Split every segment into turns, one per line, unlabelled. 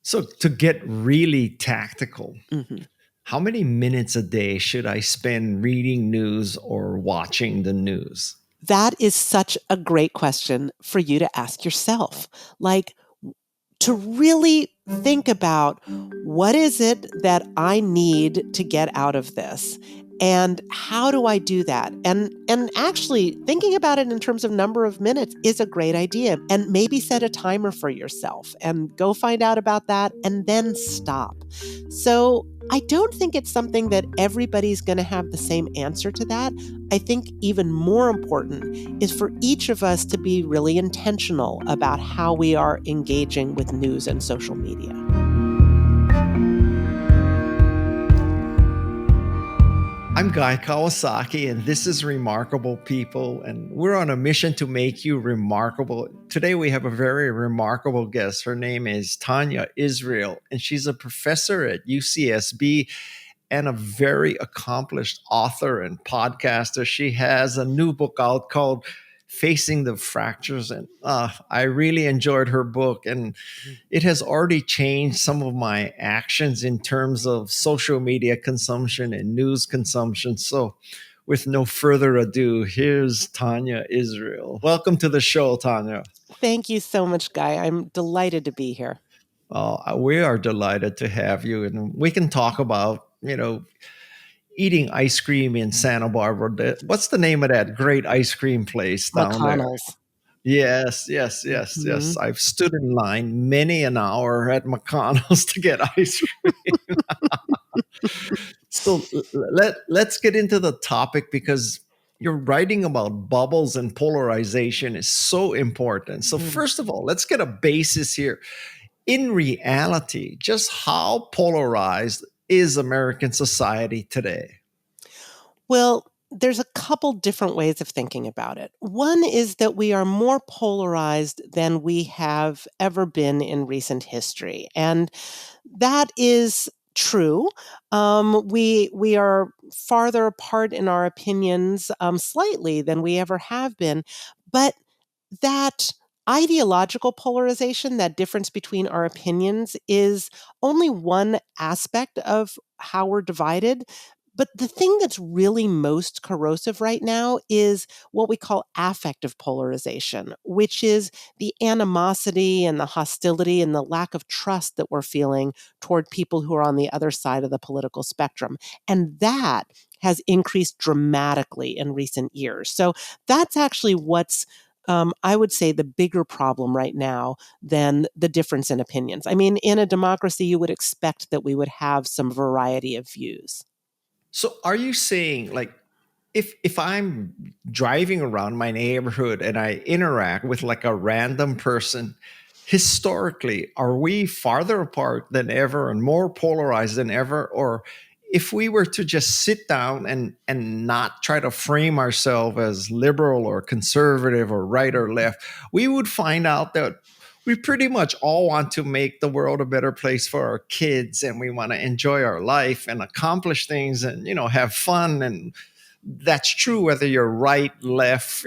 So, to get really tactical,
Mhm.
how many minutes a day should I spend reading news or watching the news?
That is such a great question for you to ask yourself. Like, to really think about what is it that I need to get out of this? And how do I do that? And actually thinking about it in terms of number of minutes is a great idea. And maybe set a timer for yourself and go find out about that and then stop. So I don't think it's something that everybody's going to have the same answer to that. I think even more important is for each of us to be really intentional about how we are engaging with news and social media.
I'm Guy Kawasaki, and this is Remarkable People, and we're on a mission to make you remarkable. Today, we have a very remarkable guest. Her name is Tania Israel, and she's a professor at UCSB and a very accomplished author and podcaster. She has a new book out called Facing the Fractures, and I really enjoyed her book, and it has already changed some of my actions in terms of social media consumption and news consumption. So, with no further ado, here's Tania Israel. Welcome to the show, Tania.
Thank you so much, Guy. I'm delighted to be here.
We are delighted to have you, and we can talk about, eating ice cream in Santa Barbara. What's the name of that great ice cream place down there?
McConnell's.
Yes, yes, yes, yes.
Mhm.
I've stood in line many an hour at McConnell's to get ice cream. So let's get into the topic because you're writing about bubbles and polarization is so important. So
Mm.
first of all, let's get a basis here. In reality, just how polarized is American society today?
Well, there's a couple different ways of thinking about it. One is that we are more polarized than we have ever been in recent history. And that is true. We are farther apart in our opinions slightly than we ever have been. But that ideological polarization, that difference between our opinions, is only one aspect of how we're divided. But the thing that's really most corrosive right now is what we call affective polarization, which is the animosity and the hostility and the lack of trust that we're feeling toward people who are on the other side of the political spectrum. And that has increased dramatically in recent years. So that's actually what's I would say the bigger problem right now than the difference in opinions. I mean, in a democracy, you would expect that we would have some variety of views.
So are you saying like if I'm driving around my neighborhood and I interact with like a random person, historically, are we farther apart than ever and more polarized than ever? Or if we were to just sit down and not try to frame ourselves as liberal or conservative or right or left, we would find out that we pretty much all want to make the world a better place for our kids and we want to enjoy our life and accomplish things and have fun, and that's true whether you're right, left,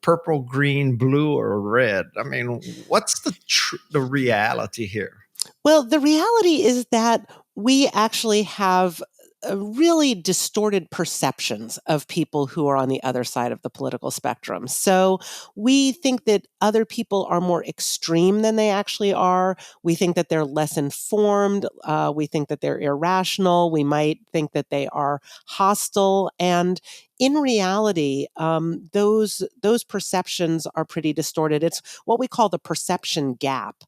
purple, green, blue, or red. I mean, what's the reality here?
Well, the reality is that we actually have really distorted perceptions of people who are on the other side of the political spectrum. So we think that other people are more extreme than they actually are. We think that they're less informed. We think that they're irrational. We might think that they are hostile. And in reality, those perceptions are pretty distorted. It's what we call the perception gap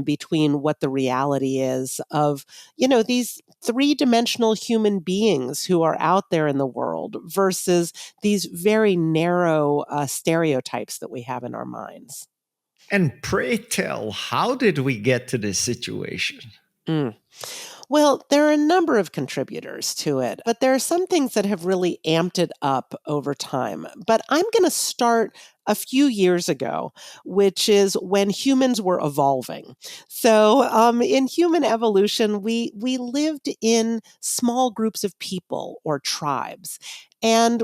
between what the reality is of, these three-dimensional human beings who are out there in the world versus these very narrow stereotypes that we have in our minds.
And pray tell, how did we get to this situation?
Mm. Well, there are a number of contributors to it, but there are some things that have really amped it up over time. But I'm going to start a few years ago, which is when humans were evolving. So, in human evolution, we lived in small groups of people or tribes. And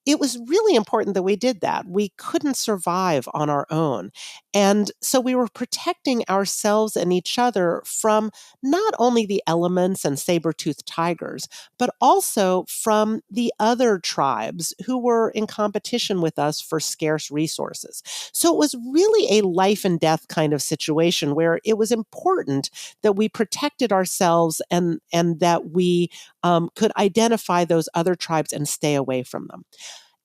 it was really important that we did that. We couldn't survive on our own. And so we were protecting ourselves and each other from not only the elements and saber-toothed tigers, but also from the other tribes who were in competition with us for scarce resources. So it was really a life and death kind of situation where it was important that we protected ourselves and that we could identify those other tribes and stay away from them.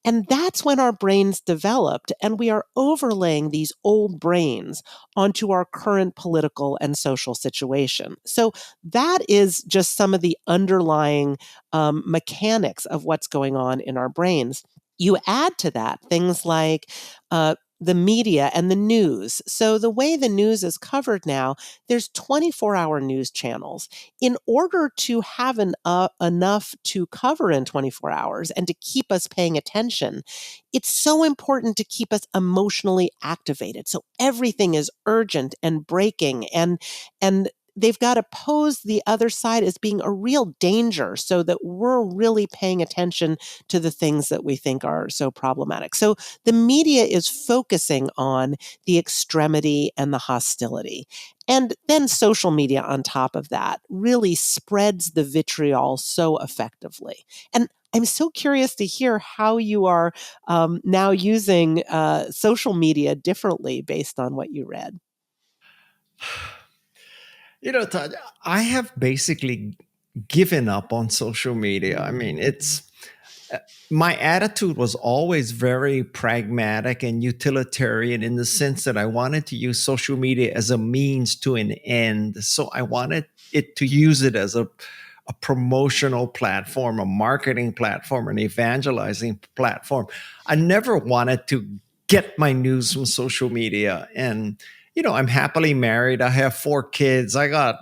And that's when our brains developed, and we are overlaying these old brains onto our current political and social situation. So that is just some of the underlying mechanics of what's going on in our brains. You add to that things like the media and the news. So, the way the news is covered now, there's 24-hour news channels. In order to have enough to cover in 24 hours and to keep us paying attention, it's so important to keep us emotionally activated. So, everything is urgent and breaking, and they've got to pose the other side as being a real danger so that we're really paying attention to the things that we think are so problematic. So the media is focusing on the extremity and the hostility. And then social media on top of that really spreads the vitriol so effectively. And I'm so curious to hear how you are now using social media differently based on what you read.
Tanya, I have basically given up on social media. I mean, uh, my attitude was always very pragmatic and utilitarian in the sense that I wanted to use social media as a means to an end. So I wanted it to use it as a promotional platform, a marketing platform, an evangelizing platform. I never wanted to get my news from social media. And, I'm happily married. I have 4 kids. I got,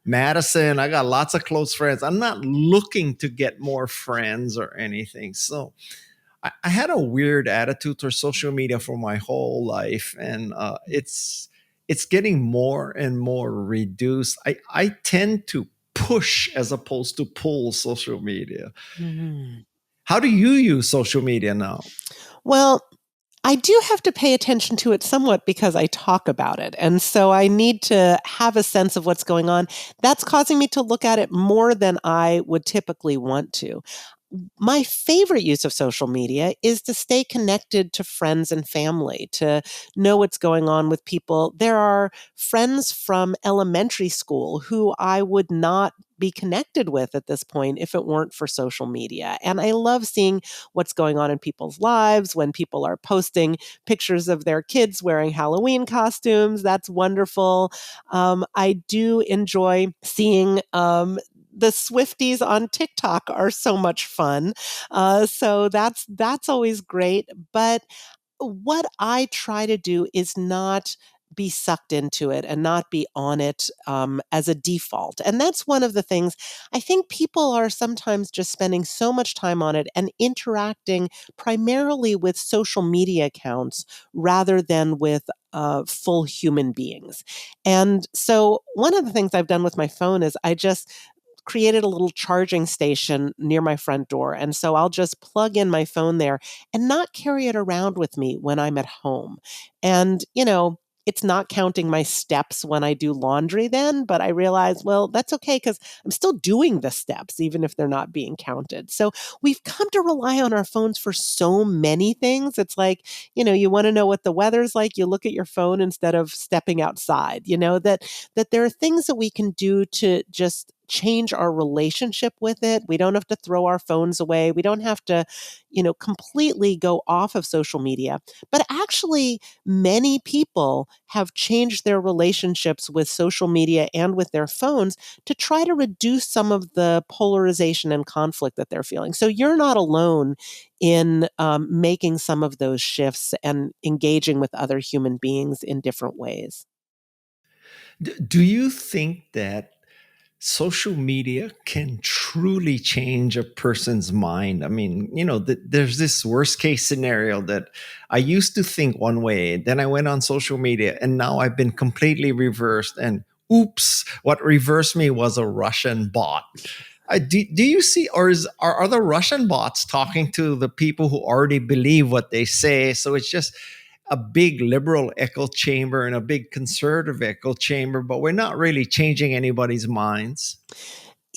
Madison, I got lots of close friends. I'm not looking to get more friends or anything. So I had a weird attitude towards social media for my whole life, and it's getting more and more reduced. I tend to push as opposed to pull social media.
Mhm.
How do you use social media now?
Well, I do have to pay attention to it somewhat because I talk about it. And so I need to have a sense of what's going on. That's causing me to look at it more than I would typically want to. My favorite use of social media is to stay connected to friends and family, to know what's going on with people. There are friends from elementary school who I would not be connected with at this point if it weren't for social media. And I love seeing what's going on in people's lives when people are posting pictures of their kids wearing Halloween costumes. That's wonderful. I do enjoy seeing the Swifties on TikTok are so much fun. So that's always great. But what I try to do is not be sucked into it and not be on it as a default. And that's one of the things I think people are sometimes just spending so much time on it and interacting primarily with social media accounts rather than with full human beings. And so, one of the things I've done with my phone is I just created a little charging station near my front door. And so I'll just plug in my phone there and not carry it around with me when I'm at home. And, it's not counting my steps when I do laundry then, but I realize, well, that's okay because I'm still doing the steps, even if they're not being counted. So we've come to rely on our phones for so many things. It's like, you want to know what the weather's like, you look at your phone instead of stepping outside, that there are things that we can do to just change our relationship with it. We don't have to throw our phones away. We don't have to, completely go off of social media. But actually, many people have changed their relationships with social media and with their phones to try to reduce some of the polarization and conflict that they're feeling. So you're not alone in making some of those shifts and engaging with other human beings in different ways.
Do you think that Social media can truly change a person's mind. I mean, there's this worst case scenario that I used to think one way, then I went on social media, and now I've been completely reversed. And oops, what reversed me was a Russian bot. Do you see, or are the Russian bots talking to the people who already believe what they say? So it's just a big liberal echo chamber and a big conservative echo chamber, but we're not really changing anybody's minds.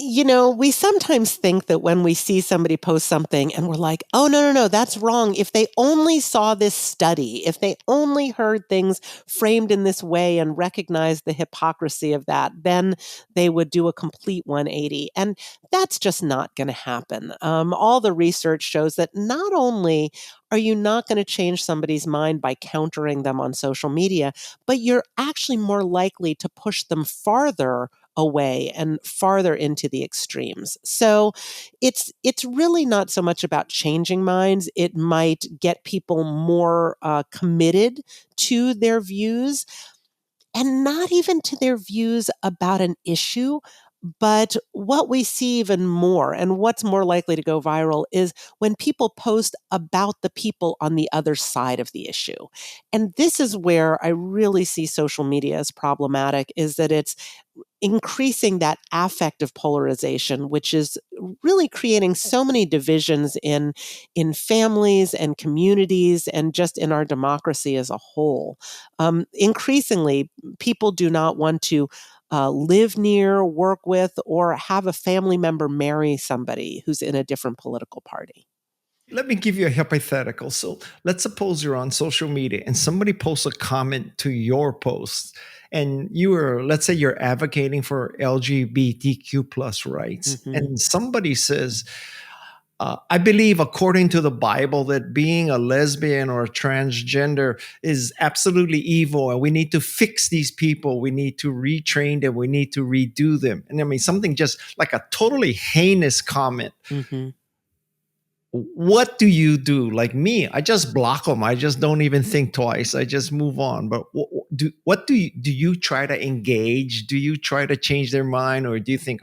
We sometimes think that when we see somebody post something and we're like, oh, no, no, no, that's wrong. If they only saw this study, if they only heard things framed in this way and recognized the hypocrisy of that, then they would do a complete 180. And that's just not going to happen. All the research shows that not only are you not going to change somebody's mind by countering them on social media, but you're actually more likely to push them farther away and farther into the extremes. So it's really not so much about changing minds. It might get people more committed to their views, and not even to their views about an issue. But what we see even more, and what's more likely to go viral, is when people post about the people on the other side of the issue. And this is where I really see social media as problematic, is that it's increasing that affective polarization, which is really creating so many divisions in families and communities and just in our democracy as a whole. Increasingly, people do not want to live near, work with, or have a family member marry somebody who's in a different political party.
Let me give you a hypothetical. So let's suppose you're on social media and somebody posts a comment to your post, and let's say you're advocating for LGBTQ plus rights,
Mhm.
and somebody says, I believe, according to the Bible, that being a lesbian or a transgender is absolutely evil, and we need to fix these people. We need to retrain them. We need to redo them. And I mean, something just like a totally heinous comment.
Mhm.
What do you do? Like me, I just block them. I just don't even think twice. I just move on. But what do you try to engage? Do you try to change their mind, or do you think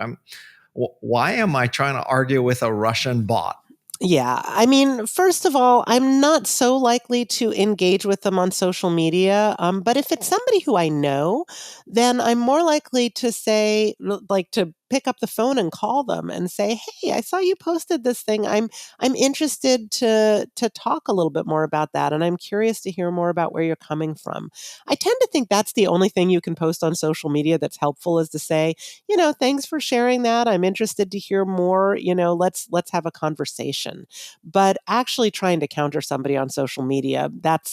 why am I trying to argue with a Russian bot?
Yeah. I mean, first of all, I'm not so likely to engage with them on social media. But if it's somebody who I know, then I'm more likely to say, like, to pick up the phone and call them and say, "Hey, I saw you posted this thing. I'm interested to talk a little bit more about that, and I'm curious to hear more about where you're coming from." I tend to think that's the only thing you can post on social media that's helpful, is to say, thanks for sharing that. I'm interested to hear more. Let's have a conversation. But actually trying to counter somebody on social media, that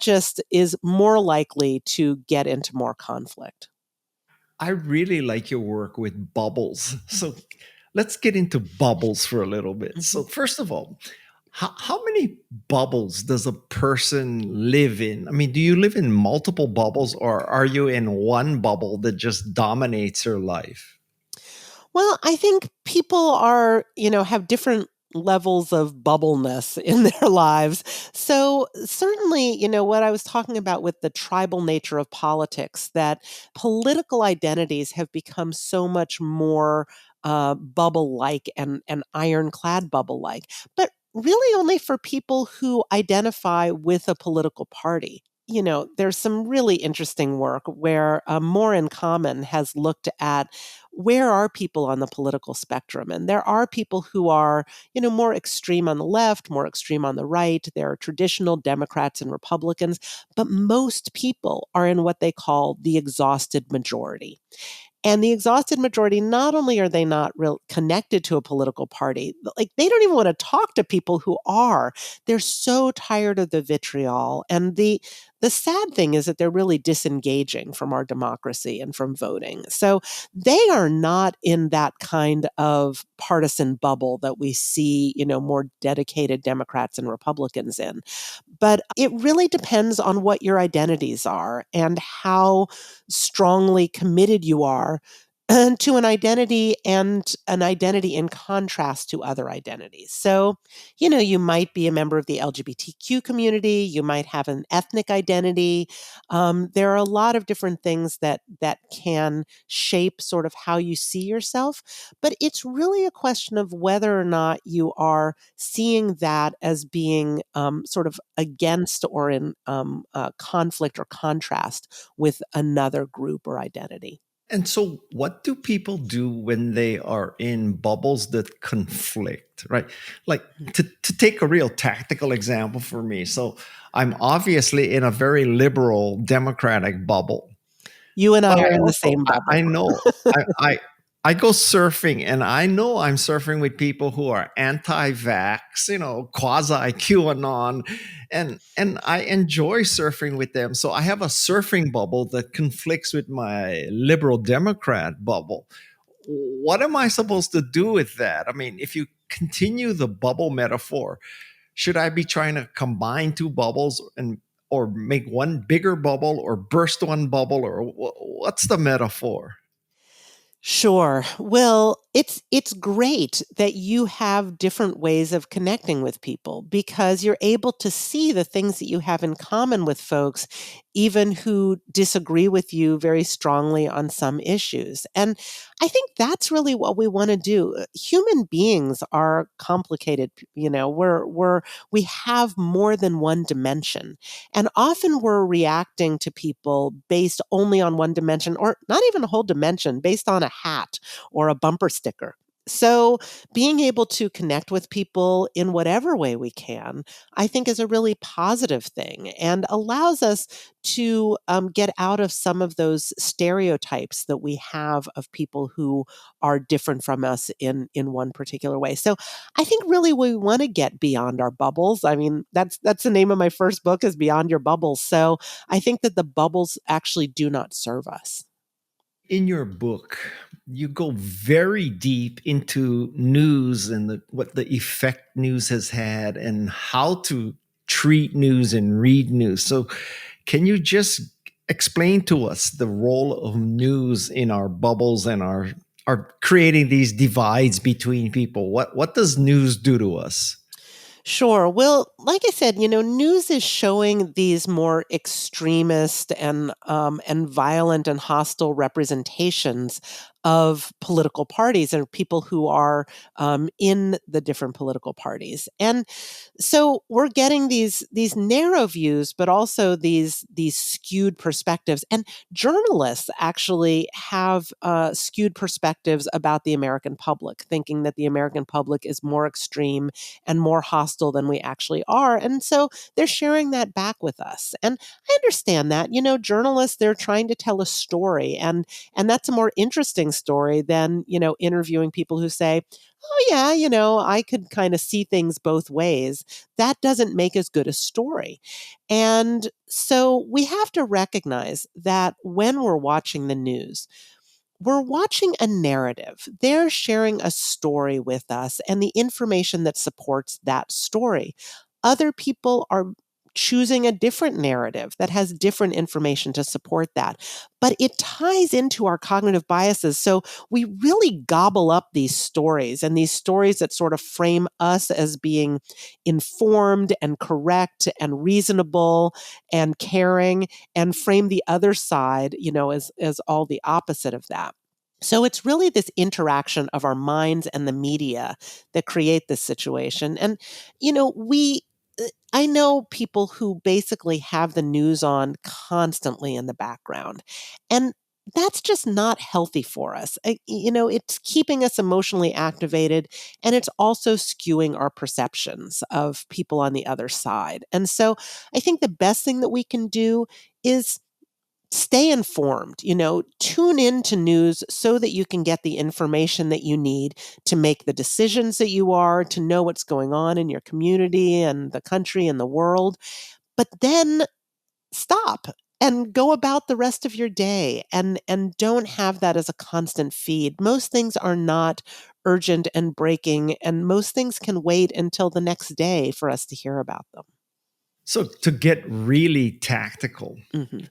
just is more likely to get into more conflict.
I really like your work with bubbles. So let's get into bubbles for a little bit.
Mhm.
So, first of all, how many bubbles does a person live in? I mean, do you live in multiple bubbles, or are you in one bubble that just dominates your life?
Well, I think people have different levels of bubbleness in their lives. So, certainly, what I was talking about with the tribal nature of politics, that political identities have become so much more bubble like and ironclad bubble like, but really only for people who identify with a political party. There's some really interesting work where More in Common has looked at where are people on the political spectrum. And there are people who are, more extreme on the left, more extreme on the right. There are traditional Democrats and Republicans, but most people are in what they call the exhausted majority. And the exhausted majority, not only are they not real connected to a political party, like they don't even want to talk to people who are. They're so tired of the vitriol. And the sad thing is that they're really disengaging from our democracy and from voting. So they are not in that kind of partisan bubble that we see, more dedicated Democrats and Republicans in. But it really depends on what your identities are and how strongly committed you are to an identity in contrast to other identities. So, you might be a member of the LGBTQ community, you might have an ethnic identity. There are a lot of different things that can shape sort of how you see yourself, but it's really a question of whether or not you are seeing that as being sort of against or in conflict or contrast with another group or identity.
And so, what do people do when they are in bubbles that conflict, right? Like, to take a real tactical example for me. So, I'm obviously in a very liberal democratic bubble,
You and I
but
are
I
in the
also
same
I
bubble.
know I, I I go surfing, and I know I'm surfing with people who are anti-vax, quasi QAnon, and I enjoy surfing with them. So I have a surfing bubble that conflicts with my liberal Democrat bubble. What am I supposed to do with that? I mean, if you continue the bubble metaphor, should I be trying to combine two bubbles and or make one bigger bubble or burst one bubble or what's the metaphor?
Sure. Well, it's great that you have different ways of connecting with people because you're able to see the things that you have in common with folks even who disagree with you very strongly on some issues. And I think that's really what we want to do. Human beings are complicated, we have more than one dimension. And often we're reacting to people based only on one dimension, or not even a whole dimension, based on a hat or a bumper sticker. So, being able to connect with people in whatever way we can, I think, is a really positive thing and allows us to get out of some of those stereotypes that we have of people who are different from us in one particular way. So, I think really we want to get beyond our bubbles. I mean, that's the name of my first book is Beyond Your Bubbles. So I think that the bubbles actually do not serve us.
In your book, you go very deep into news and what the effect news has had and how to treat news and read news. So, can you just explain to us the role of news in our bubbles and our creating these divides between people? What does news do to us?
Sure. Well, like I said, news is showing these more extremist and violent and hostile representations of political parties and people who are in the different political parties. And so we're getting these narrow views, but also these skewed perspectives. And journalists actually have skewed perspectives about the American public, thinking that the American public is more extreme and more hostile than we actually are. And so they're sharing that back with us. And I understand that. Journalists, they're trying to tell a story, and that's a more interesting story than, interviewing people who say, "Oh yeah, I could kind of see things both ways." That doesn't make as good a story. And so we have to recognize that when we're watching the news, we're watching a narrative. They're sharing a story with us and the information that supports that story. Other people are choosing a different narrative that has different information to support that. But it ties into our cognitive biases. So we really gobble up these stories and these stories that sort of frame us as being informed and correct and reasonable and caring, and frame the other side, as all the opposite of that. So it's really this interaction of our minds and the media that create this situation. And, we I know people who basically have the news on constantly in the background. And that's just not healthy for us. It's keeping us emotionally activated, and it's also skewing our perceptions of people on the other side. And so I think the best thing that we can do is stay informed, tune into news so that you can get the information that you need to make the decisions that you are, to know what's going on in your community and the country and the world. But then stop and go about the rest of your day, and don't have that as a constant feed. Most things are not urgent and breaking, and most things can wait until the next day for us to hear about them.
So, to get really tactical,
Mhm.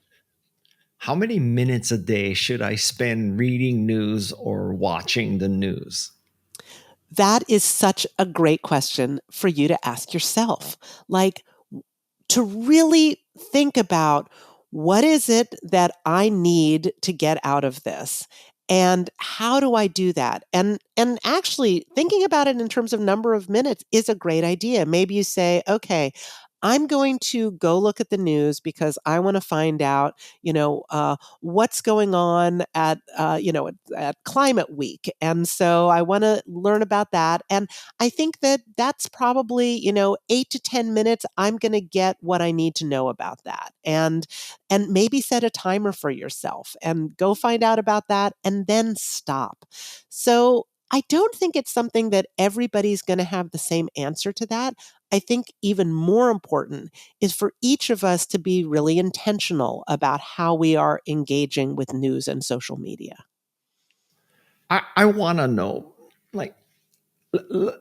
How many minutes a day should I spend reading news or watching the news?
That is such a great question for you to ask yourself. Like, to really think about what is it that I need to get out of this? And how do I do that? And actually thinking about it in terms of number of minutes is a great idea. Maybe you say, okay, I'm going to go look at the news because I want to find out, what's going on at Climate Week, and so I want to learn about that. And I think that that's probably, 8 to 10 minutes. I'm going to get what I need to know about that. And maybe set a timer for yourself and go find out about that and then stop. So I don't think it's something that everybody's going to have the same answer to that. I think even more important is for each of us to be really intentional about how we are engaging with news and social media.
I want to know, like,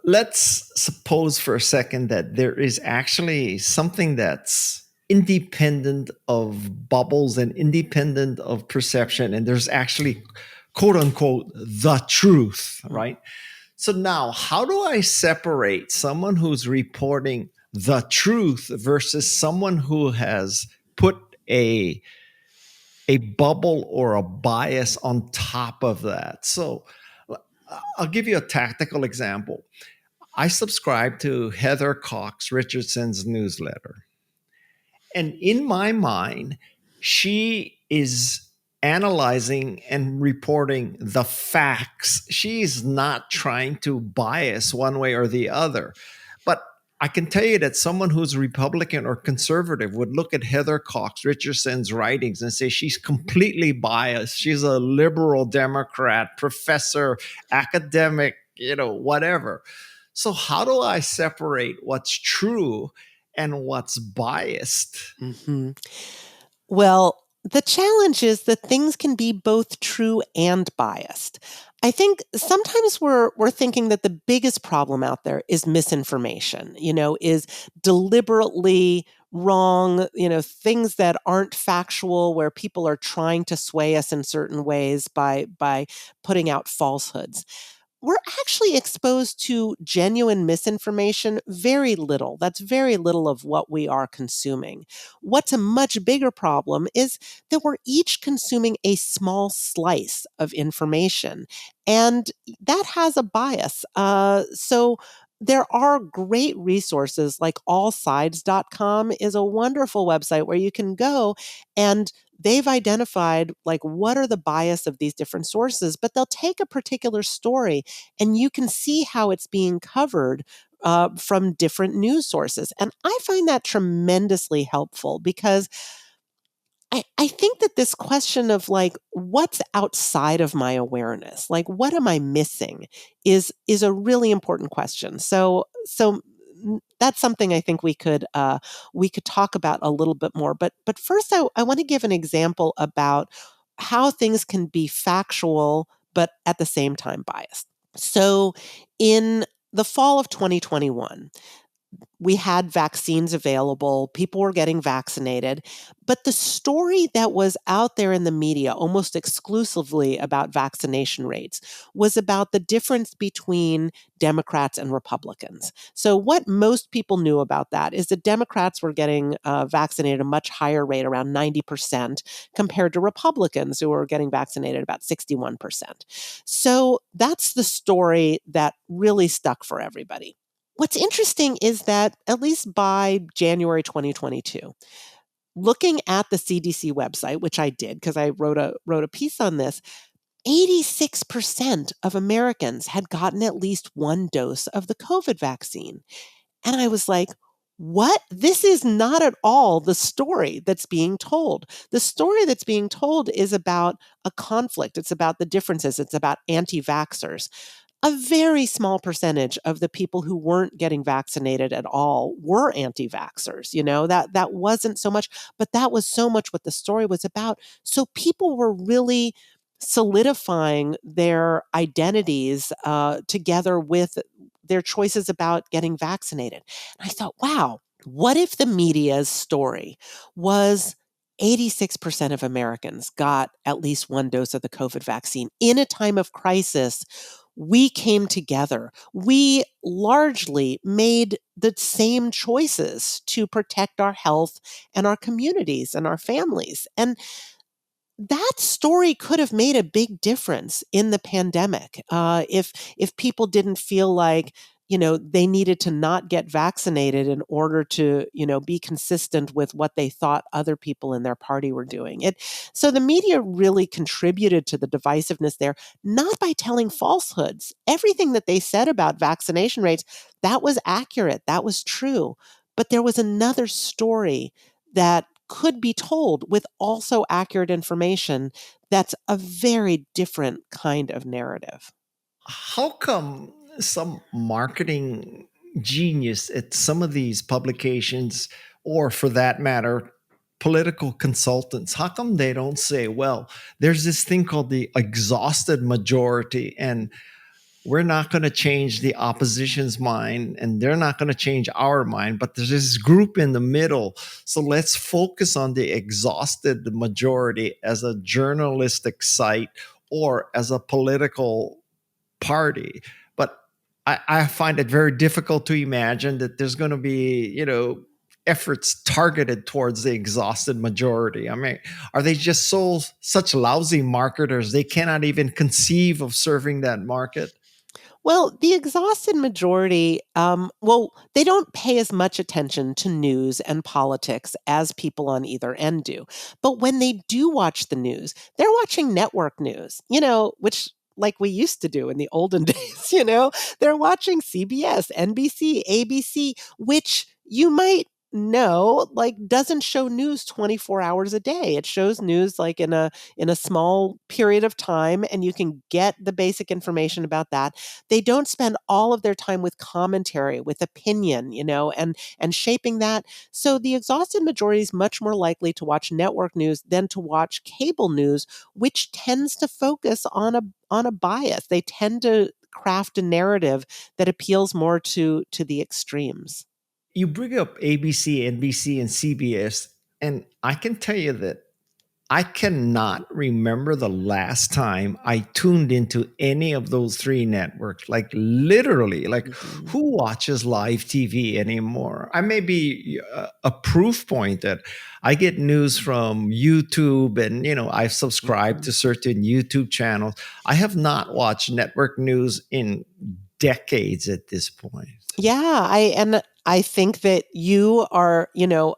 let's suppose for a second that there is actually something that's independent of bubbles and independent of perception, and there's actually, quote unquote, the truth,
Mm.
right? So now, how do I separate someone who's reporting the truth versus someone who has put a bubble or a bias on top of that? So I'll give you a tactical example. I subscribe to Heather Cox Richardson's newsletter. And in my mind, she is analyzing and reporting the facts. She's not trying to bias one way or the other. But I can tell you that someone who's Republican or conservative would look at Heather Cox Richardson's writings and say she's completely biased. She's a liberal Democrat, professor, academic, whatever. So, how do I separate what's true and what's biased?
Mhm. Well, the challenge is that things can be both true and biased. I think sometimes we're thinking that the biggest problem out there is misinformation, is deliberately wrong, things that aren't factual where people are trying to sway us in certain ways by putting out falsehoods. We're actually exposed to genuine misinformation very little. That's very little of what we are consuming. What's a much bigger problem is that we're each consuming a small slice of information, and that has a bias. So there are great resources like allsides.com is a wonderful website where you can go, and they've identified like what are the bias of these different sources, but they'll take a particular story and you can see how it's being covered from different news sources. And I find that tremendously helpful because I think that this question of like what's outside of my awareness, like what am I missing, is a really important question. So that's something I think we could talk about a little bit more. But first, I want to give an example about how things can be factual but at the same time biased. So in the fall of 2021, we had vaccines available, people were getting vaccinated, but the story that was out there in the media almost exclusively about vaccination rates was about the difference between Democrats and Republicans. So, what most people knew about that is that Democrats were getting vaccinated at a much higher rate, around 90%, compared to Republicans who were getting vaccinated about 61%. So, that's the story that really stuck for everybody. What's interesting is that at least by January 2022, looking at the CDC website, which I did because I wrote a piece on this, 86% of Americans had gotten at least one dose of the COVID vaccine. And I was like, what? This is not at all the story that's being told. The story that's being told is about a conflict. It's about the differences. It's about anti vaxxers. A very small percentage of the people who weren't getting vaccinated at all were anti-vaxxers. That wasn't so much, but that was so much what the story was about. So people were really solidifying their identities together with their choices about getting vaccinated. And I thought, wow, what if the media's story was 86% of Americans got at least one dose of the COVID vaccine. In a time of crisis, we came together. We largely made the same choices to protect our health and our communities and our families. And that story could have made a big difference in the pandemic, if people didn't feel like, they needed to not get vaccinated in order to, be consistent with what they thought other people in their party were doing. So the media really contributed to the divisiveness there, not by telling falsehoods. Everything that they said about vaccination rates, that was accurate, that was true. But there was another story that could be told with also accurate information that's a very different kind of narrative.
How come some marketing genius at some of these publications, or for that matter, political consultants, how come they don't say, well, there's this thing called the exhausted majority, and we're not going to change the opposition's mind and they're not going to change our mind, but there's this group in the middle. So let's focus on the exhausted majority as a journalistic site or as a political party. But I find it very difficult to imagine that there's going to be, efforts targeted towards the exhausted majority. I mean, are they just such lousy marketers they cannot even conceive of serving that market?
Well, the exhausted majority, well, they don't pay as much attention to news and politics as people on either end do. But when they do watch the news, they're watching network news, which like we used to do in the olden days, they're watching CBS, NBC, ABC, which you might know like doesn't show news 24 hours a day. It shows news like in a small period of time, and you can get the basic information about that. They don't spend all of their time with commentary, with opinion, and shaping that. So the exhausted majority is much more likely to watch network news than to watch cable news, which tends to focus on a bias. They tend to craft a narrative that appeals more to the extremes.
You bring up ABC, NBC, and CBS, and I can tell you that I cannot remember the last time I tuned into any of those three networks. Like literally, like
Mhm.
who watches live TV anymore? I may be a proof point that I get news from YouTube, and I've subscribed
Mhm.
to certain YouTube channels. I have not watched network news in decades at this point.
Yeah, I think that you are,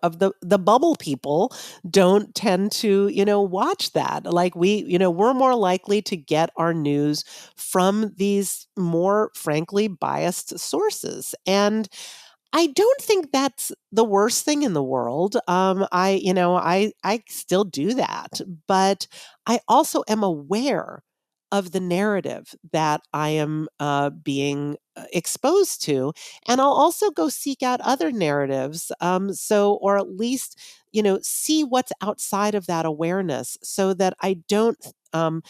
of the bubble people don't tend to, watch that. Like we're more likely to get our news from these more frankly biased sources. And I don't think that's the worst thing in the world. I still do that, but I also am aware of the narrative that I am being exposed to, and I'll also go seek out other narratives. Or at least see what's outside of that awareness, so that I don't. Well,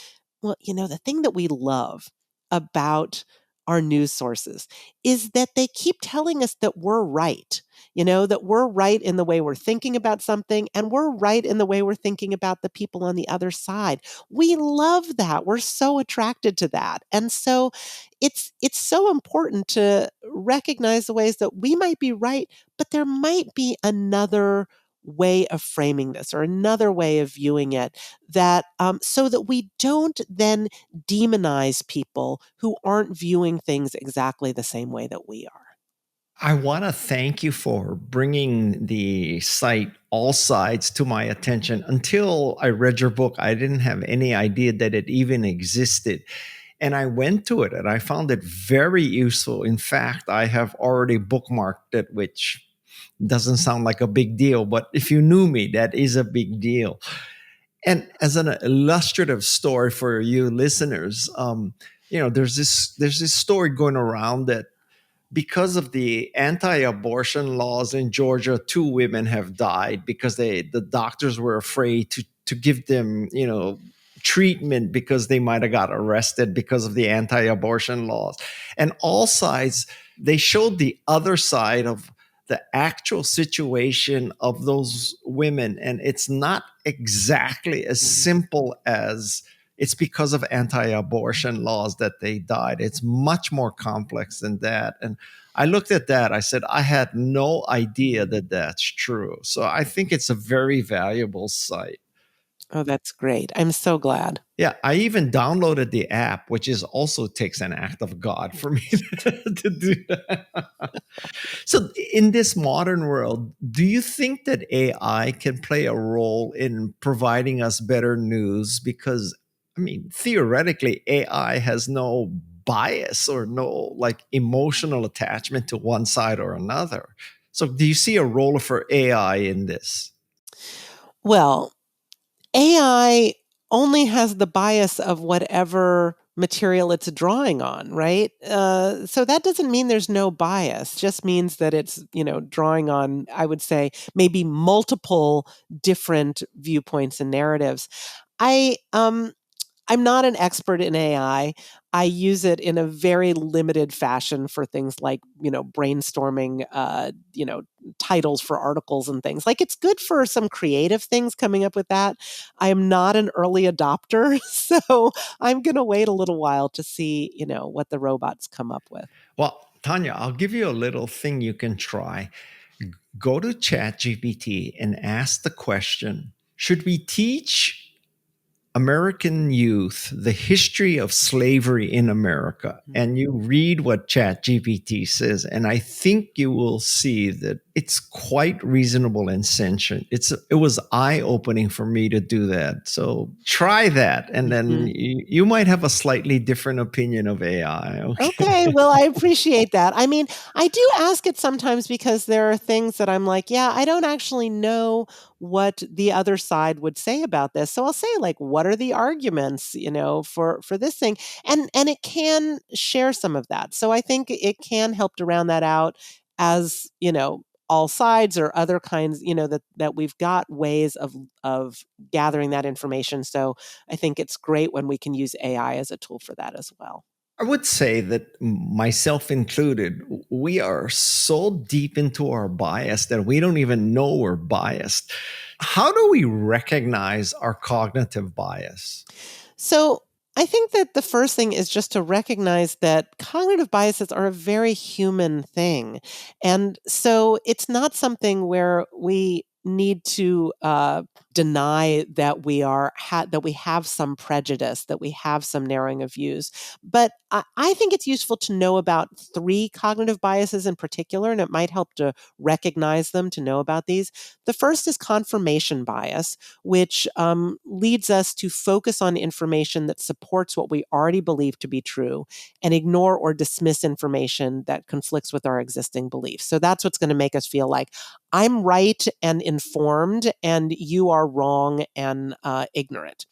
the thing that we love about our news sources is that they keep telling us that we're right, that we're right in the way we're thinking about something, and we're right in the way we're thinking about the people on the other side. We love that. We're so attracted to that. And so it's so important to recognize the ways that we might be right, but there might be another way of framing this or another way of viewing it, that so that we don't then demonize people who aren't viewing things exactly the same way that we are.
I want to thank you for bringing the site All Sides to my attention. Until I read your book, I didn't have any idea that it even existed. And I went to it and I found it very useful. In fact, I have already bookmarked it, which doesn't sound like a big deal, but if you knew me, that is a big deal. And as an illustrative story for you listeners, there's this story going around that because of the anti-abortion laws in Georgia, two women have died because the doctors were afraid to give them, treatment because they might have got arrested because of the anti-abortion laws. And all sides, they showed the other side of the actual situation of those women. And it's not exactly as simple as it's because of anti abortion laws that they died. It's much more complex than that. And I looked at that. I said, I had no idea that that's true. So I think it's a very valuable site.
Oh, that's great. I'm so glad.
Yeah, I even downloaded the app, which is also takes an act of God for me to do that. So, in this modern world, do you think that AI can play a role in providing us better news? Because, I mean, theoretically, AI has no bias or no like emotional attachment to one side or another. So, do you see a role for AI in this?
Well, AI only has the bias of whatever material it's drawing on, right? So that doesn't mean there's no bias. Just means that it's drawing on, I would say, maybe multiple different viewpoints and narratives. I I'm not an expert in AI. I use it in a very limited fashion for things like, brainstorming, titles for articles and things. Like, it's good for some creative things coming up with that. I am not an early adopter, so I'm gonna wait a little while to see, what the robots come up with.
Well, Tanya, I'll give you a little thing you can try. Go to ChatGPT and ask the question: should we teach American youth the history of slavery in America? And you read what ChatGPT says, and I think you will see that it's quite reasonable and sentient. It was eye opening for me to do that. So try that, and then
Mhm.
you might have a slightly different opinion of AI.
Okay,
Okay.
well, I appreciate that. I mean, I do ask it sometimes because there are things that I'm like, yeah, I don't actually know what the other side would say about this. So I'll say like, what are the arguments, for this thing? And it can share some of that. So I think it can help to round that out as, all sides or other kinds, that we've got ways of gathering that information. So I think it's great when we can use AI as a tool for that as well.
I would say that, myself included, we are so deep into our bias that we don't even know we're biased. How do we recognize our cognitive bias?
So I think that the first thing is just to recognize that cognitive biases are a very human thing. And so it's not something where we need to deny that that we have some prejudice, that we have some narrowing of views. But I think it's useful to know about three cognitive biases in particular, and it might help to recognize them to know about these. The first is confirmation bias, which leads us to focus on information that supports what we already believe to be true and ignore or dismiss information that conflicts with our existing beliefs. So that's what's going to make us feel like I'm right and informed, and you are wrong and ignorant.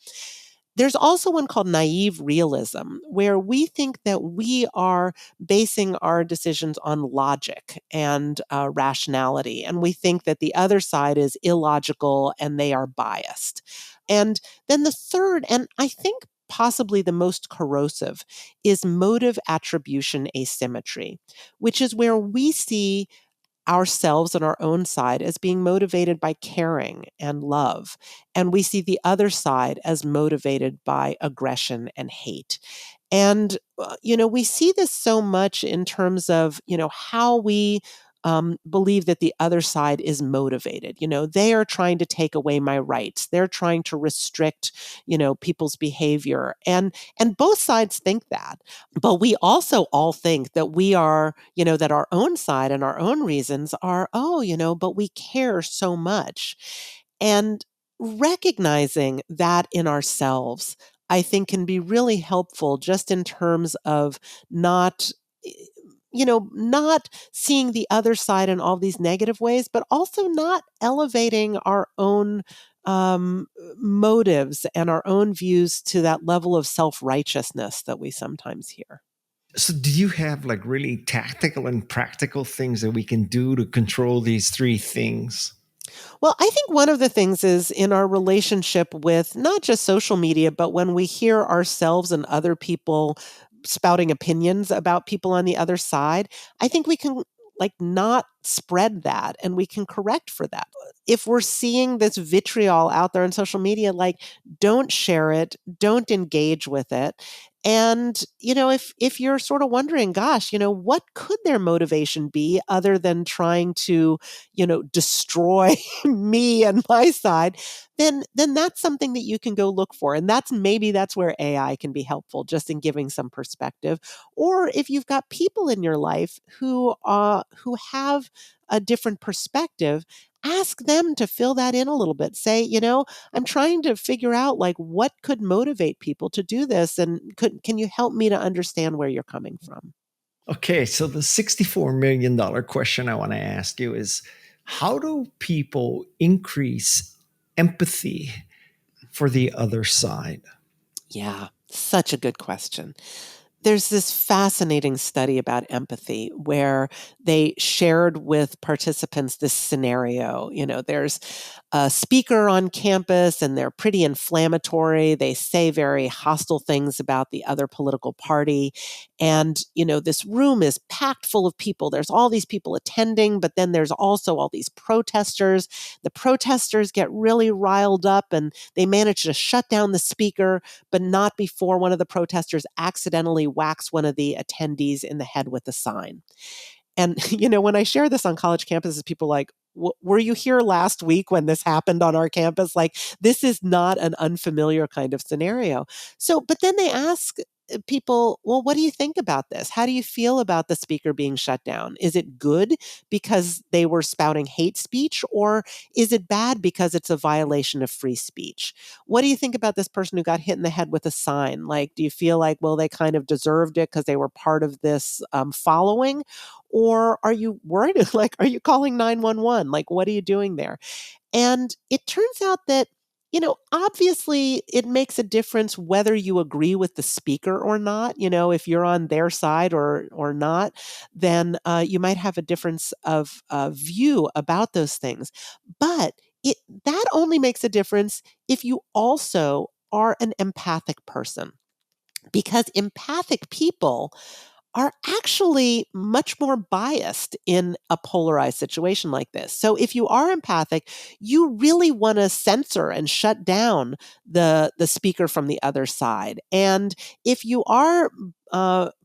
There's also one called naive realism, where we think that we are basing our decisions on logic and rationality. And we think that the other side is illogical and they are biased. And then the third, and I think possibly the most corrosive, is motive attribution asymmetry, which is where we see ourselves and our own side as being motivated by caring and love. And we see the other side as motivated by aggression and hate. And, we see this so much in terms of, how we believe that the other side is motivated. They are trying to take away my rights. They're trying to restrict, people's behavior. And both sides think that. But we also all think that we are, that our own side and our own reasons are, oh, but we care so much. And recognizing that in ourselves, I think can be really helpful just in terms of not eh, not seeing the other side in all these negative ways, but also not elevating our own motives and our own views to that level of self righteousness that we sometimes hear.
So, do you have like really tactical and practical things that we can do to control these three things?
Well, I think one of the things is in our relationship with not just social media, but when we hear ourselves and other people spouting opinions about people on the other side, I think we can like not spread that and we can correct for that. If we're seeing this vitriol out there on social media, like, don't share it, don't engage with it. And, if you're sort of wondering, gosh, what could their motivation be other than trying to, destroy me and my side, then that's something that you can go look for. And that's where AI can be helpful, just in giving some perspective. Or if you've got people in your life who have a different perspective, ask them to fill that in a little bit. Say, I'm trying to figure out, like, what could motivate people to do this, and can you help me to understand where you're coming from?
Okay, so the $64 million question I want to ask you is, how do people increase empathy for the other side?
Yeah, such a good question. There's this fascinating study about empathy where they shared with participants this scenario. There's a speaker on campus and they're pretty inflammatory. They say very hostile things about the other political party. And, this room is packed full of people. There's all these people attending, but then there's also all these protesters. The protesters get really riled up and they manage to shut down the speaker, but not before one of the protesters accidentally whacks one of the attendees in the head with a sign. And, when I share this on college campuses, people are like, were you here last week when this happened on our campus? Like, this is not an unfamiliar kind of scenario. So, but then they ask people, well, what do you think about this? How do you feel about the speaker being shut down? Is it good because they were spouting hate speech, or is it bad because it's a violation of free speech? What do you think about this person who got hit in the head with a sign? Like, do you feel like, well, they kind of deserved it because they were part of this following? Or are you worried? Like, are you calling 911? Like, what are you doing there? And it turns out that, obviously it makes a difference whether you agree with the speaker or not. If you're on their side or not, then you might have a difference of view about those things. But it that only makes a difference if you also are an empathic person, because empathic people are actually much more biased in a polarized situation like this. So if you are empathic, you really want to censor and shut down the speaker from the other side. And if you are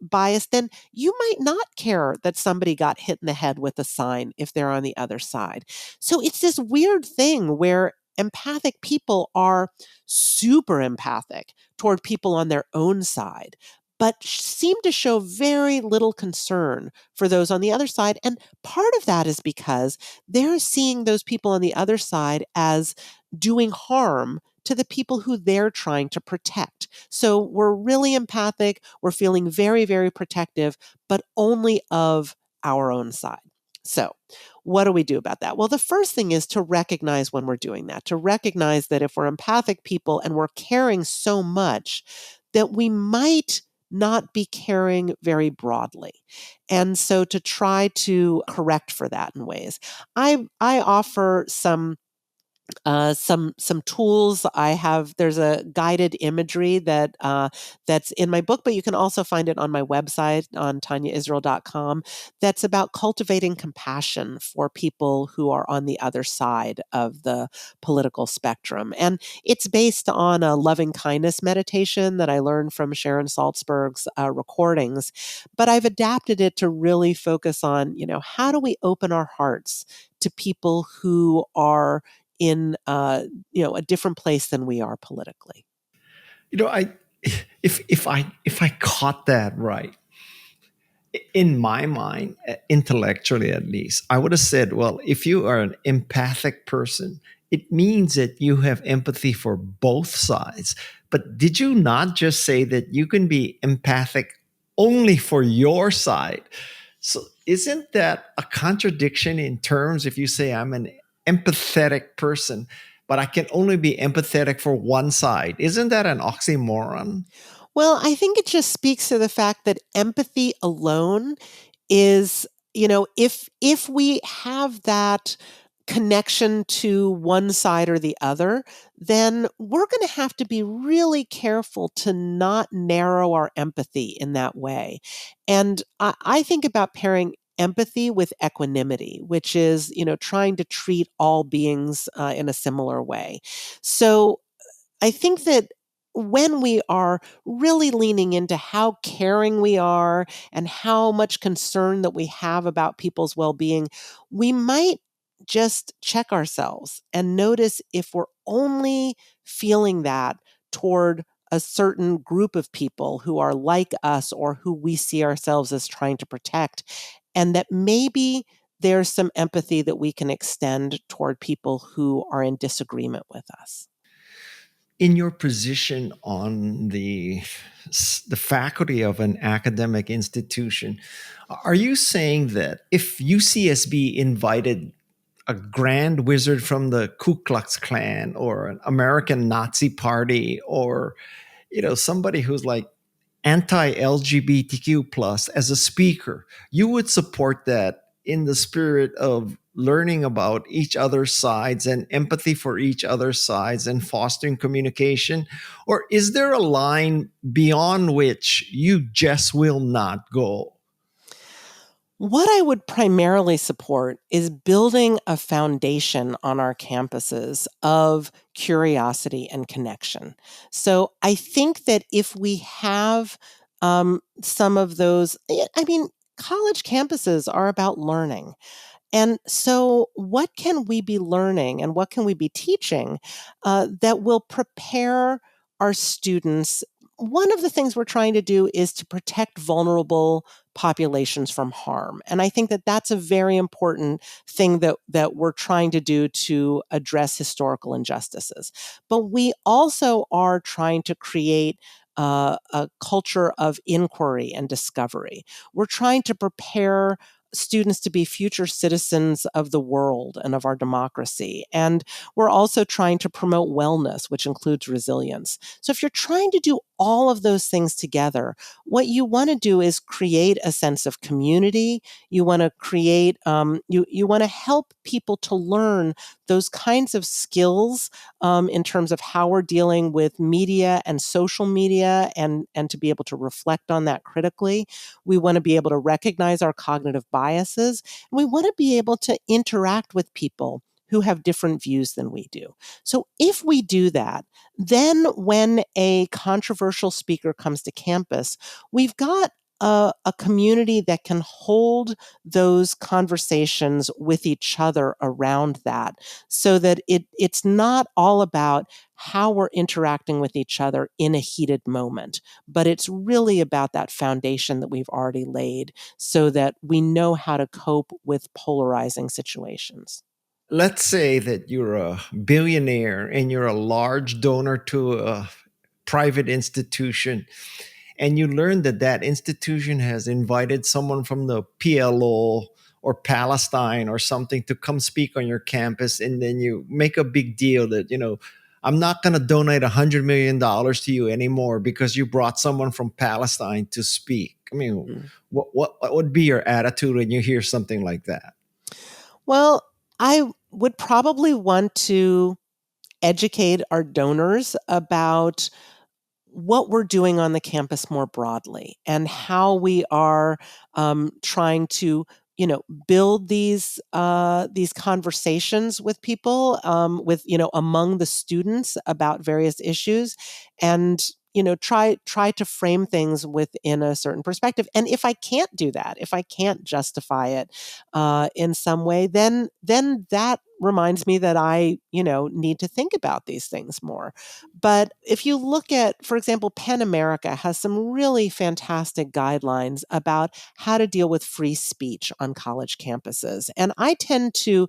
biased, then you might not care that somebody got hit in the head with a sign if they're on the other side. So it's this weird thing where empathic people are super empathic toward people on their own side, but seem to show very little concern for those on the other side. And part of that is because they're seeing those people on the other side as doing harm to the people who they're trying to protect. So we're really empathic, we're feeling very, very protective, but only of our own side. So, what do we do about that? Well, the first thing is to recognize when we're doing that, to recognize that if we're empathic people and we're caring so much, that we might not be caring very broadly. And so to try to correct for that in ways. I offer some tools. There's a guided imagery that's in my book, but you can also find it on my website on tanyaisrael.com. That's about cultivating compassion for people who are on the other side of the political spectrum. And it's based on a loving kindness meditation that I learned from Sharon Salzberg's recordings. But I've adapted it to really focus on, how do we open our hearts to people who are in a different place than we are politically.
I if I caught that right, in my mind, intellectually at least, I would have said, well, if you are an empathic person, it means that you have empathy for both sides. But did you not just say that you can be empathic only for your side? So isn't that a contradiction in terms if you say I'm an empathetic person, but I can only be empathetic for one side? Isn't that an oxymoron?
Well, I think it just speaks to the fact that empathy alone is, if we have that connection to one side or the other, then we're going to have to be really careful to not narrow our empathy in that way. And I think about empathy with equanimity, which is, trying to treat all beings in a similar way. So I think that when we are really leaning into how caring we are and how much concern that we have about people's well being, we might just check ourselves and notice if we're only feeling that toward a certain group of people who are like us or who we see ourselves as trying to protect, and that maybe there's some empathy that we can extend toward people who are in disagreement with us.
In your position on the faculty of an academic institution, are you saying that if UCSB invited a grand wizard from the Ku Klux Klan or an American Nazi party, or somebody who's like anti-LGBTQ plus as a speaker, you would support that in the spirit of learning about each other's sides and empathy for each other's sides and fostering communication? Or is there a line beyond which you just will not go?
What I would primarily support is building a foundation on our campuses of curiosity and connection. So I think that if we have some of those, I mean, college campuses are about learning. And so, what can we be learning and what can we be teaching that will prepare our students? One of the things we're trying to do is to protect vulnerable populations from harm. And I think that that's a very important thing that we're trying to do to address historical injustices. But we also are trying to create a culture of inquiry and discovery. We're trying to prepare students to be future citizens of the world and of our democracy. And we're also trying to promote wellness, which includes resilience. So if you're trying to do all of those things together, what you want to do is create a sense of community. You want to create, you want to help people to learn those kinds of skills in terms of how we're dealing with media and social media, and to be able to reflect on that critically. We want to be able to recognize our cognitive biases. And we want to be able to interact with people who have different views than we do. So if we do that, then when a controversial speaker comes to campus, we've got a community that can hold those conversations with each other around that, so that it's not all about how we're interacting with each other in a heated moment, but it's really about that foundation that we've already laid so that we know how to cope with polarizing situations.
Let's say that you're a billionaire and you're a large donor to a private institution, and you learn that that institution has invited someone from the PLO or Palestine or something to come speak on your campus, and then you make a big deal that, I'm not going to donate $100 million to you anymore because you brought someone from Palestine to speak. I mean,
Mm.
what would be your attitude when you hear something like that?
Well, I would probably want to educate our donors about what we're doing on the campus more broadly and how we are trying to build these conversations with people, with among the students about various issues, and try to frame things within a certain perspective. And if I can't do that, if I can't justify it in some way, then that reminds me that I need to think about these things more. But if you look at, for example, Penn America has some really fantastic guidelines about how to deal with free speech on college campuses. And I tend to,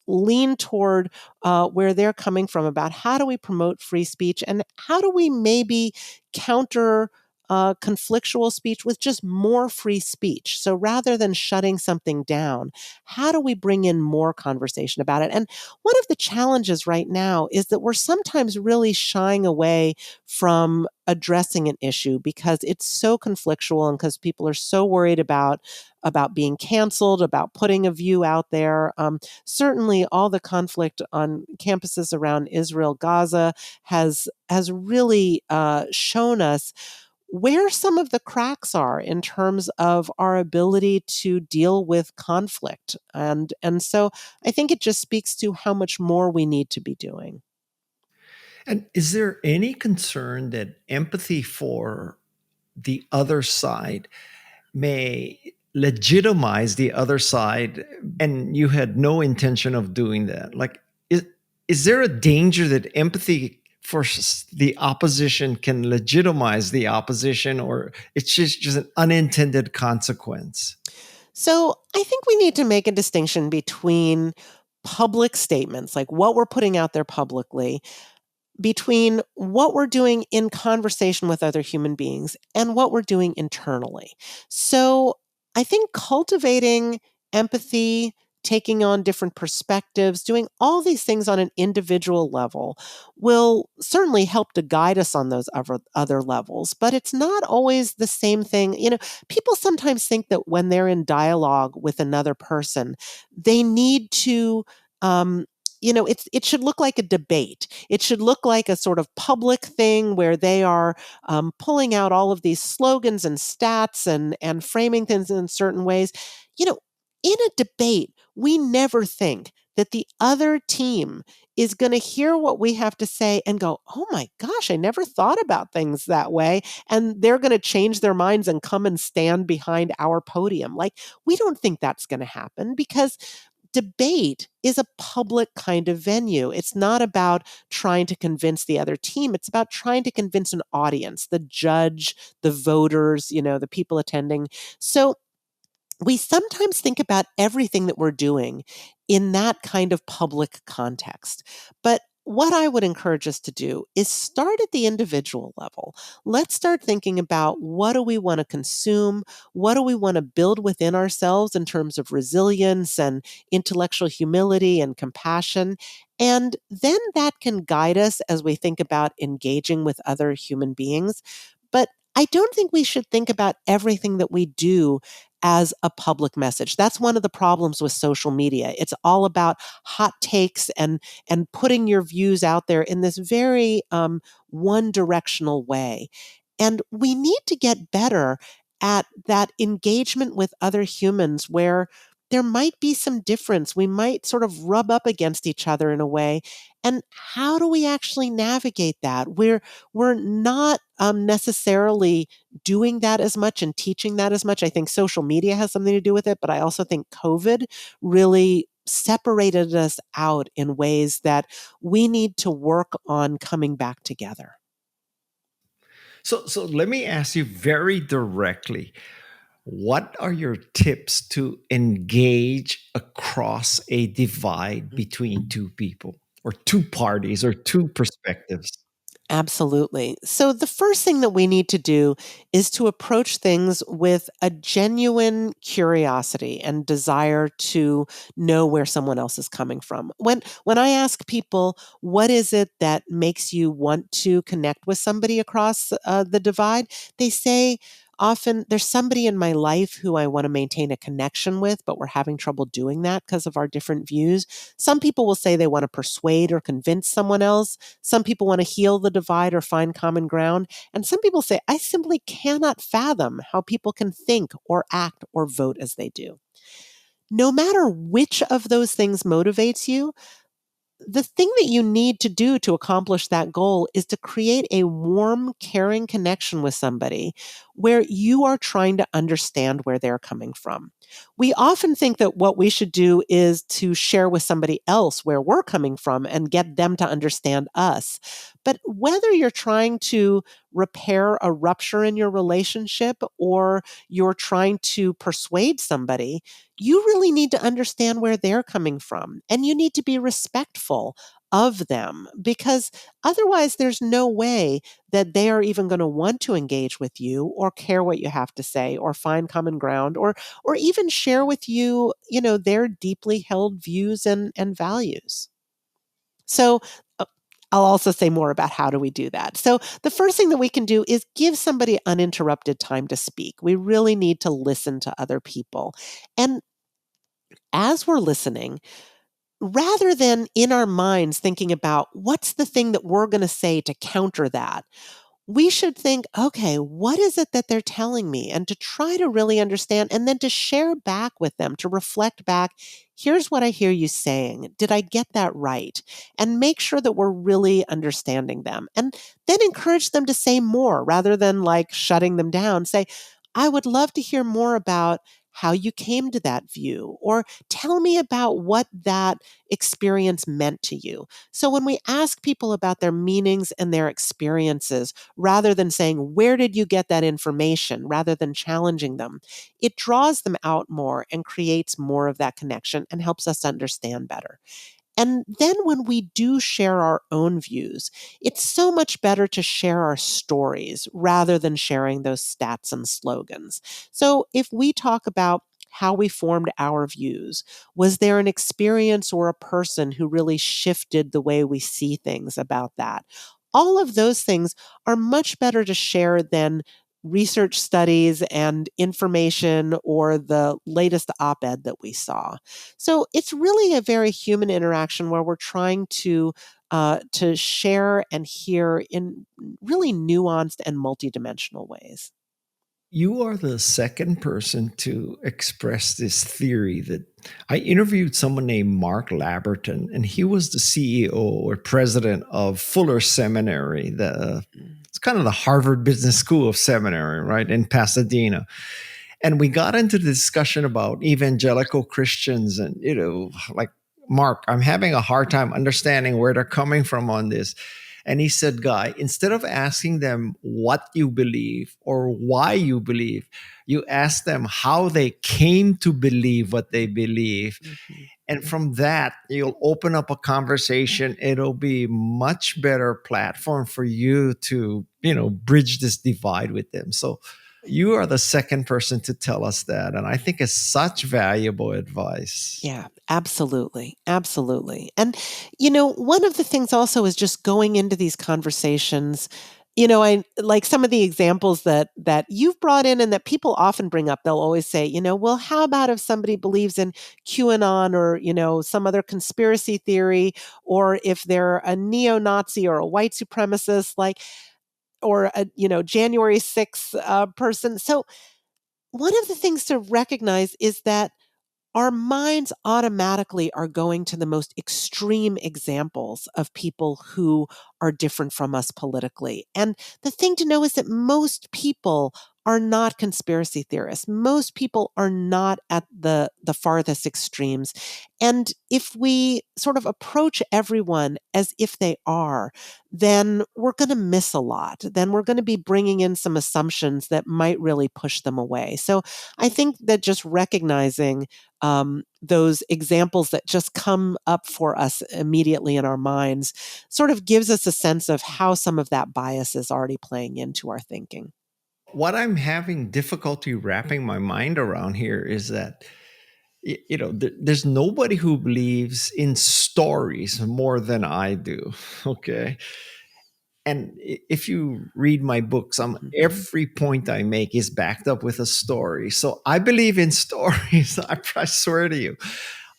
lean toward where they're coming from about how do we promote free speech and how do we maybe counter conflictual speech with just more free speech. So rather than shutting something down, how do we bring in more conversation about it? And one of the challenges right now is that we're sometimes really shying away from addressing an issue because it's so conflictual and because people are so worried about being canceled, about putting a view out there. Certainly, all the conflict on campuses around Israel, Gaza has really shown us where some of the cracks are in terms of our ability to deal with conflict. And so I think it just speaks to how much more we need to be doing.
And is there any concern that empathy for the other side may legitimize the other side and you had no intention of doing that? Like, is there a danger that empathy for the opposition can legitimize the opposition, or it's just an unintended consequence?
So I think we need to make a distinction between public statements, like what we're putting out there publicly, between what we're doing in conversation with other human beings and what we're doing internally. So I think cultivating empathy, taking on different perspectives, doing all these things on an individual level will certainly help to guide us on those other levels, but it's not always the same thing. People sometimes think that when they're in dialogue with another person, they need to it should look like a debate. It should look like a sort of public thing where they are pulling out all of these slogans and stats and framing things in certain ways. You know, in a debate, we never think that the other team is going to hear what we have to say and go, "Oh my gosh, I never thought about things that way." And they're going to change their minds and come and stand behind our podium. Like, we don't think that's going to happen because debate is a public kind of venue. It's not about trying to convince the other team. It's about trying to convince an audience, the judge, the voters, the people attending. So we sometimes think about everything that we're doing in that kind of public context. But what I would encourage us to do is start at the individual level. Let's start thinking about what do we want to consume? What do we want to build within ourselves in terms of resilience and intellectual humility and compassion? And then that can guide us as we think about engaging with other human beings. But I don't think we should think about everything that we do as a public message. That's one of the problems with social media. It's all about hot takes and putting your views out there in this very one directional way. And we need to get better at that engagement with other humans where there might be some difference. We might sort of rub up against each other in a way. And how do we actually navigate that? We're not necessarily doing that as much and teaching that as much. I think social media has something to do with it, but I also think COVID really separated us out in ways that we need to work on coming back together.
So let me ask you very directly, what are your tips to engage across a divide between two people or two parties or two perspectives?
Absolutely. So, the first thing that we need to do is to approach things with a genuine curiosity and desire to know where someone else is coming from. When I ask people, what is it that makes you want to connect with somebody across the divide, they say, often there's somebody in my life who I want to maintain a connection with, but we're having trouble doing that because of our different views. Some people will say they want to persuade or convince someone else. Some people want to heal the divide or find common ground. And some people say, I simply cannot fathom how people can think or act or vote as they do. No matter which of those things motivates you, the thing that you need to do to accomplish that goal is to create a warm, caring connection with somebody where you are trying to understand where they're coming from. We often think that what we should do is to share with somebody else where we're coming from and get them to understand us. But whether you're trying to repair a rupture in your relationship or you're trying to persuade somebody, you really need to understand where they're coming from and you need to be respectful of them because otherwise there's no way that they are even going to want to engage with you or care what you have to say or find common ground or even share with you, their deeply held views and values. So uh, I'll also say more about how do we do that. So the first thing that we can do is give somebody uninterrupted time to speak. We really need to listen to other people. And as we're listening, rather than in our minds thinking about what's the thing that we're going to say to counter that, we should think, okay, what is it that they're telling me? And to try to really understand and then to share back with them, to reflect back. Here's what I hear you saying. Did I get that right? And make sure that we're really understanding them. And then encourage them to say more rather than like shutting them down. Say, I would love to hear more about how you came to that view, or tell me about what that experience meant to you. So when we ask people about their meanings and their experiences, rather than saying, where did you get that information, rather than challenging them, it draws them out more and creates more of that connection and helps us understand better. And then when we do share our own views, it's so much better to share our stories rather than sharing those stats and slogans. So if we talk about how we formed our views, was there an experience or a person who really shifted the way we see things about that? All of those things are much better to share than research studies and information or the latest op ed that we saw. So it's really a very human interaction where we're trying to share and hear in really nuanced and multidimensional ways.
You are the second person to express this theory. That I interviewed someone named Mark Laberton, and he was the CEO or president of Fuller Seminary.
Mm.
It's kind of the Harvard Business School of Seminary, right, in Pasadena. And we got into the discussion about evangelical Christians, and like, Mark, I'm having a hard time understanding where they're coming from on this. And he said, Guy, instead of asking them what you believe or why you believe, you ask them how they came to believe what they believe.
Mhm.
And from that, you'll open up a conversation. It'll be much better platform for you to, bridge this divide with them. So you are the second person to tell us that. And I think it's such valuable advice.
Yeah, absolutely. Absolutely. And, one of the things also is just going into these conversations. I like some of the examples that you've brought in and that people often bring up. They'll always say, well, how about if somebody believes in QAnon or, some other conspiracy theory, or if they're a neo-Nazi or a white supremacist, like, or a, January 6th person. So one of the things to recognize is that our minds automatically are going to the most extreme examples of people who are different from us politically. And the thing to know is that most people are not conspiracy theorists. Most people are not at the farthest extremes. And if we sort of approach everyone as if they are, then we're going to miss a lot. Then we're going to be bringing in some assumptions that might really push them away. So I think that just recognizing those examples that just come up for us immediately in our minds sort of gives us a sense of how some of that bias is already playing into our thinking.
What I'm having difficulty wrapping my mind around here is that there's nobody who believes in stories more than I do. Okay. And if you read my books,
Mhm.
every point I make is backed up with a story. So I believe in stories. I swear to you.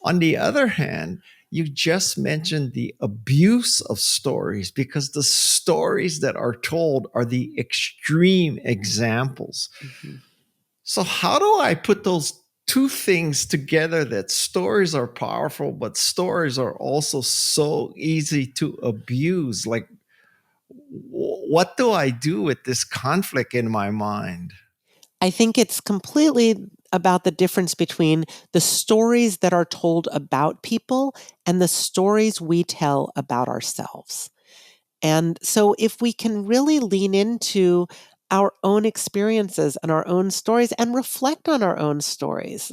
On the other hand, you just mentioned the abuse of stories, because the stories that are told are the extreme examples.
Mhm.
So, how do I put those two things together, that stories are powerful, but stories are also so easy to abuse? Like, what do I do with this conflict in my mind?
I think it's completely about the difference between the stories that are told about people and the stories we tell about ourselves. And so if we can really lean into our own experiences and our own stories and reflect on our own stories,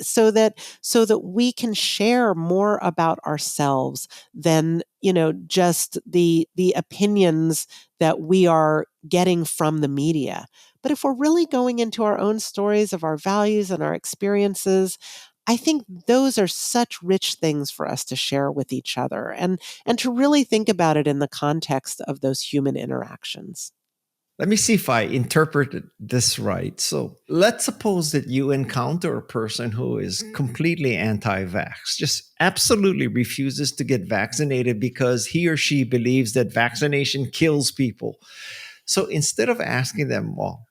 so that we can share more about ourselves than, just the opinions that we are getting from the media. But if we're really going into our own stories of our values and our experiences, I think those are such rich things for us to share with each other. And to really think about it in the context of those human interactions.
Let me see if I interpreted this right. So, let's suppose that you encounter a person who is completely anti vax, just absolutely refuses to get vaccinated because he or she believes that vaccination kills people. So instead of asking them, well,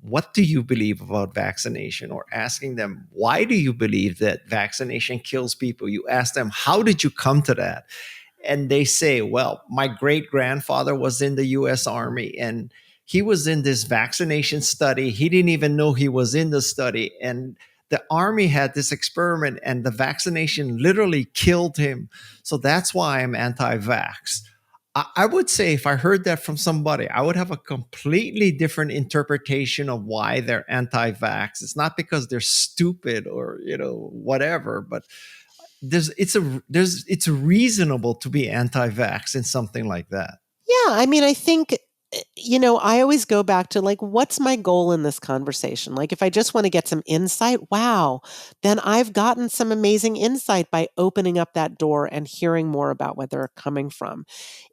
what do you believe about vaccination, or asking them, why do you believe that vaccination kills people, you ask them, how did you come to that? And they say, well, my great grandfather was in the US Army and he was in this vaccination study. He didn't even know he was in the study. And the Army had this experiment and the vaccination literally killed him. So that's why I'm anti vax. I would say if I heard that from somebody, I would have a completely different interpretation of why they're anti vax. It's not because they're stupid or, whatever, but it's reasonable to be anti-vax in something like that.
Yeah, I mean, I think, I always go back to like, what's my goal in this conversation? Like, if I just want to get some insight, wow, then I've gotten some amazing insight by opening up that door and hearing more about where they're coming from.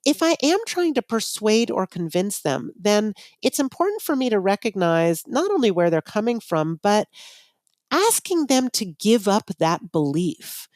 If I am trying to persuade or convince them, then it's important for me to recognize not only where they're coming from, but asking them to give up that belief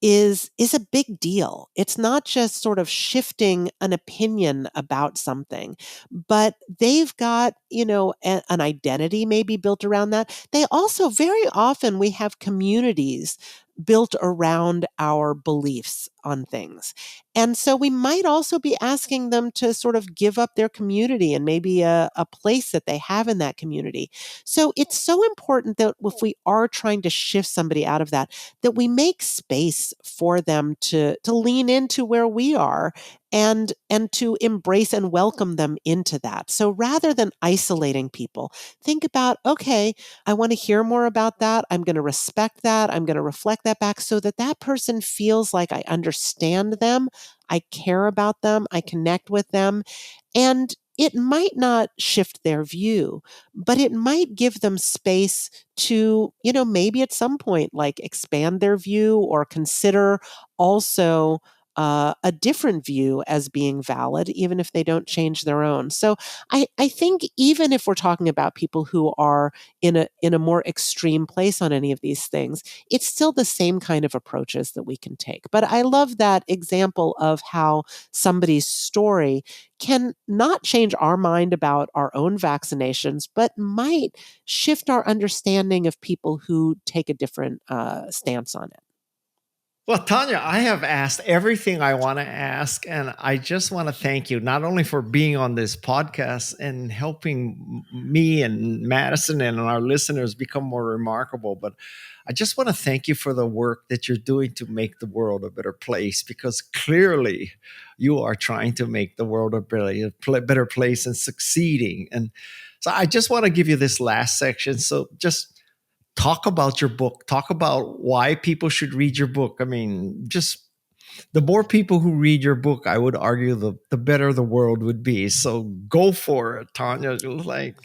is a big deal. It's not just sort of shifting an opinion about something, but they've got, an identity maybe built around that. They also very often we have communities built around our beliefs on things. And so we might also be asking them to sort of give up their community and maybe a place that they have in that community. So it's so important that if we are trying to shift somebody out of that, that we make space for them to lean into where we are and to embrace and welcome them into that. So rather than isolating people, think about, okay, I want to hear more about that. I'm going to respect that. I'm going to reflect that back so that that person feels like I understand them. I care about them. I connect with them. And it might not shift their view, but it might give them space to, maybe at some point, like expand their view or consider also a different view as being valid, even if they don't change their own. So I think even if we're talking about people who are in a more extreme place on any of these things, it's still the same kind of approaches that we can take. But I love that example of how somebody's story can not change our mind about our own vaccinations, but might shift our understanding of people who take a different stance on it.
Well, Tanya, I have asked everything I want to ask, and I just want to thank you not only for being on this podcast and helping me and Madison and our listeners become more remarkable, but I just want to thank you for the work that you're doing to make the world a better place, because clearly you are trying to make the world a better place and succeeding. And so I just want to give you this last section. So just talk about your book, talk about why people should read your book. I mean, just the more people who read your book, I would argue the better the world would be. So go for it, Tanya. Like,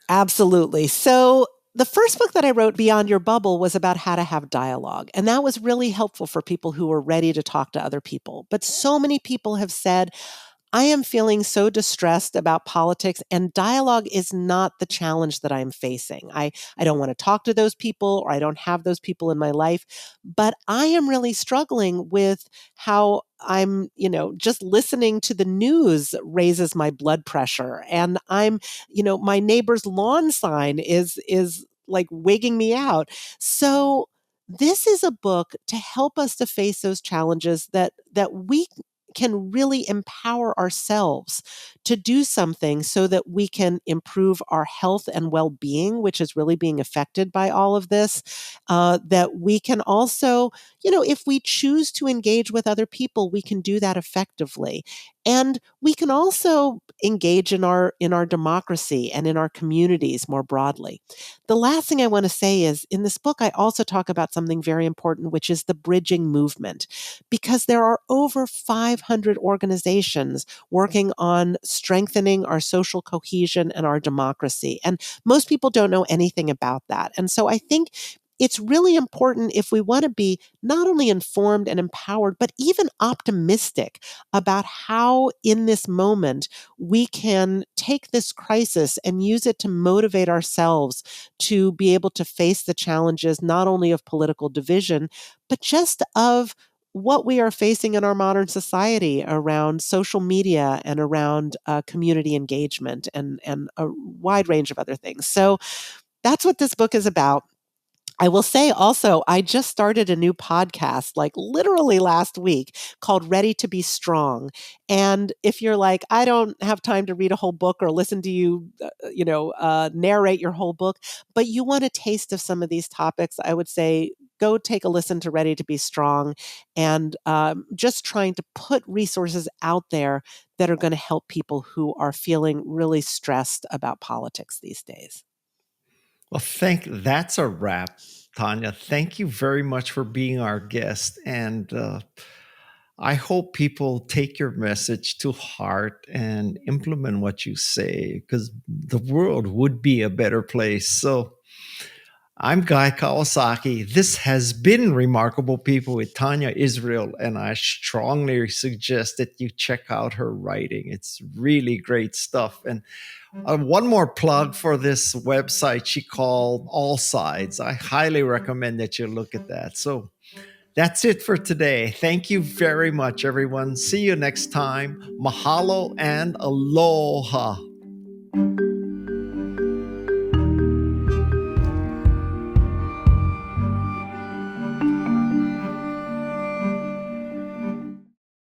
Absolutely. So, the first book that I wrote, Beyond Your Bubble, was about how to have dialogue. And that was really helpful for people who were ready to talk to other people. But so many people have said, I am feeling so distressed about politics, and dialogue is not the challenge that I'm facing. I don't want to talk to those people, or I don't have those people in my life, but I am really struggling with how I'm, just listening to the news raises my blood pressure. And my neighbor's lawn sign is like wigging me out. So this is a book to help us to face those challenges that we can really empower ourselves to do something so that we can improve our health and well-being, which is really being affected by all of this. That we can also, if we choose to engage with other people, we can do that effectively. And we can also engage in our democracy and in our communities more broadly. The last thing I want to say is, in this book, I also talk about something very important, which is the bridging movement, because there are over 500 organizations working on strengthening our social cohesion and our democracy. And most people don't know anything about that. And so I think it's really important, if we want to be not only informed and empowered, but even optimistic about how in this moment we can take this crisis and use it to motivate ourselves to be able to face the challenges not only of political division, but just of what we are facing in our modern society around social media and around community engagement and a wide range of other things. So that's what this book is about. I will say also, I just started a new podcast like literally last week called Ready to Be Strong. And if you're like, I don't have time to read a whole book or listen to you, narrate your whole book, but you want a taste of some of these topics, I would say go take a listen to Ready to Be Strong and just trying to put resources out there that are going to help people who are feeling really stressed about politics these days.
Well, that's a wrap, Tanya. Thank you very much for being our guest. And I hope people take your message to heart and implement what you say because the world would be a better place. So I'm Guy Kawasaki. This has been Remarkable People with Tanya Israel, and I strongly suggest that you check out her writing. It's really great stuff. And one more plug for this website she called All Sides. I highly recommend that you look at that. So that's it for today. Thank you very much, everyone. See you next time. Mahalo and aloha.